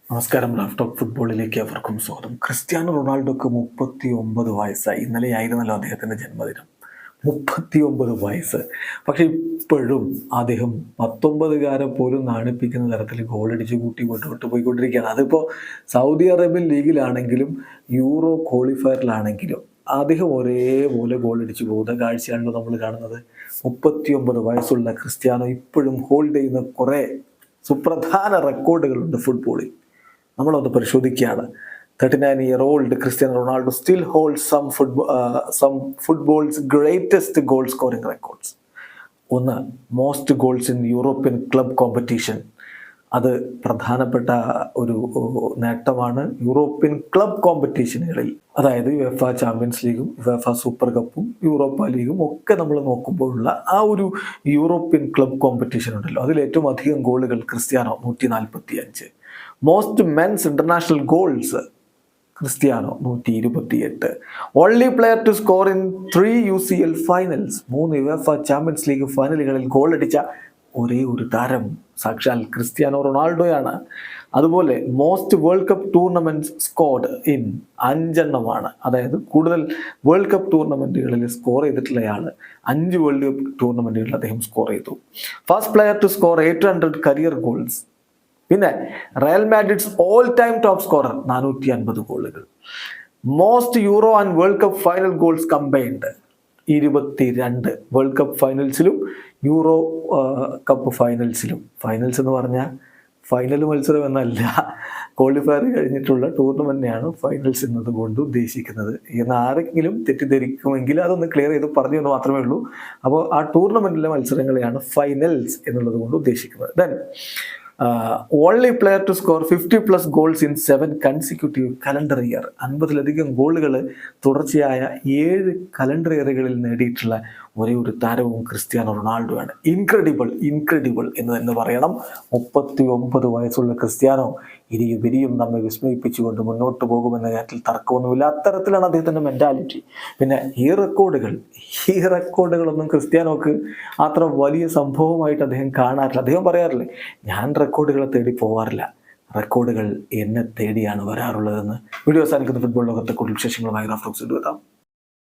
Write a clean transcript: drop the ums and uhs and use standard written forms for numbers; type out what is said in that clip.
നമസ്കാരം. Raf talk ഫുട്ബോളിലേക്ക് അവർക്കും സ്വാഗതം. ക്രിസ്ത്യാനോ റൊണാൾഡോക്ക് 39 വയസ്സായി. ഇന്നലെയായിരുന്നല്ലോ അദ്ദേഹത്തിൻ്റെ ജന്മദിനം. 39 വയസ്സ്. പക്ഷെ ഇപ്പോഴും അദ്ദേഹം 19കാരെ പോലും നാണിപ്പിക്കുന്ന തരത്തിൽ ഗോളടിച്ച് കൂട്ടി മുന്നോട്ട് പോയിക്കൊണ്ടിരിക്കുകയാണ്. അതിപ്പോൾ സൗദി അറേബ്യൻ ലീഗിലാണെങ്കിലും യൂറോ ക്വാളിഫയറിലാണെങ്കിലും അദ്ദേഹം ഒരേപോലെ ഗോളടിച്ച് പോകുന്ന കാഴ്ചയാണല്ലോ നമ്മൾ കാണുന്നത്. 39 വയസ്സുള്ള ക്രിസ്ത്യാനോ ഇപ്പോഴും ഹോൾഡ് ചെയ്യുന്ന കുറേ സുപ്രധാന റെക്കോർഡുകളുണ്ട് ഫുട്ബോളിൽ. നമ്മളൊന്ന് പരിശോധിക്കുകയാണ്. 39-year-old Cristiano Ronaldo still holds some football's greatest goal scoring records. ഒന്ന്, most goals in European club competition. അത് പ്രധാനപ്പെട്ട ഒരു നേട്ടമാണ്. യൂറോപ്യൻ ക്ലബ് കോമ്പറ്റീഷനുകളിൽ, അതായത് യുവേഫ ചാമ്പ്യൻസ് ലീഗും യുവേഫ സൂപ്പർ കപ്പും യൂറോപ്പ ലീഗും ഒക്കെ നമ്മൾ നോക്കുമ്പോഴുള്ള ആ ഒരു യൂറോപ്യൻ ക്ലബ് കോമ്പറ്റീഷൻ ഉണ്ടല്ലോ, അതിൽ ഏറ്റവും അധികം ഗോളുകൾ Cristiano 145. Most men's international goals Cristiano 128. Only player to score in 3 UCL finals. 3 UEFA Champions League ഫൈനലുകളിൽ ഗോളടിച്ച ഒരേ ഒരു താരം സാക്ഷാൽ ക്രിസ്ത്യാനോ റൊണാൾഡോയാണ്. അതുപോലെ most world cup tournaments scored in 5 എണ്ണമാണ്. അതായത് കൂടുതൽ വേൾഡ് കപ്പ് ടൂർണമെന്റുകളിൽ സ്കോർ ചെയ്തിട്ടുള്ളയാൾ 5 വേൾഡ് കപ്പ് ടൂർണമെന്റുകളിൽ അദ്ദേഹം സ്കോർ ചെയ്തു. First player to score 800 career goals. പിന്നെ Real Madrid's all time top scorer 450 ഗോളുകൾ. Most Euro and world cup final goals combined 22 world cup ഫൈനൽസിലും യൂറോ കപ്പ് ഫൈനൽസിലും. ഫൈനൽസ് എന്ന് പറഞ്ഞാൽ ഫൈനൽ മത്സരം എന്നല്ല, ക്വാളിഫയർ കഴിഞ്ഞിട്ടുള്ള ടൂർണമെന്റിനെയാണ് ഫൈനൽസ് എന്നതുകൊണ്ട് ഉദ്ദേശിക്കുന്നത് എന്ന് ആരെങ്കിലും തെറ്റിദ്ധരിക്കുമെങ്കിൽ അതൊന്ന് ക്ലിയർ ചെയ്ത് പറഞ്ഞു എന്ന് മാത്രമേ ഉള്ളൂ. അപ്പോൾ ആ ടൂർണമെന്റിലെ മത്സരങ്ങളെയാണ് ഫൈനൽസ് എന്നുള്ളത് കൊണ്ട് ഉദ്ദേശിക്കുന്നത്. Then only player to score 50+ goals in 7 consecutive calendar year. 50ലധികം ഗോളുകൾ തുടർച്ചയായ 7 കലണ്ടർ ഇയറുകളിൽ നേടിയിട്ടുള്ള ഒരേ ഒരു താരവും ക്രിസ്ത്യാനോ റൊണാൾഡോ ആണ്. ഇൻക്രെഡിബിൾ എന്ന് തന്നെ പറയണം. 39 വയസ്സുള്ള ക്രിസ്ത്യാനോ ഇനിയും നമ്മെ വിസ്മയിപ്പിച്ചുകൊണ്ട് മുന്നോട്ട് പോകുമെന്ന കാര്യത്തിൽ തർക്കമൊന്നുമില്ല. അത്തരത്തിലാണ് അദ്ദേഹത്തിൻ്റെ മെൻറ്റാലിറ്റി. പിന്നെ ഈ റെക്കോർഡുകളൊന്നും ക്രിസ്ത്യാനോക്ക് അത്ര വലിയ സംഭവമായിട്ട് അദ്ദേഹം കാണാറില്ല. അദ്ദേഹം പറയാറില്ലേ, ഞാൻ റെക്കോർഡുകളെ തേടി പോവാറില്ല, റെക്കോർഡുകൾ എന്നെ തേടിയാണ് വരാറുള്ളതെന്ന്. വീഡിയോ അവസാനിക്കുന്ന ഫുട്ബോൾ ലോകത്തെ കൂടുതൽ വിശേഷങ്ങളുമായി റാഫ് ടോക്സ് എത്താം.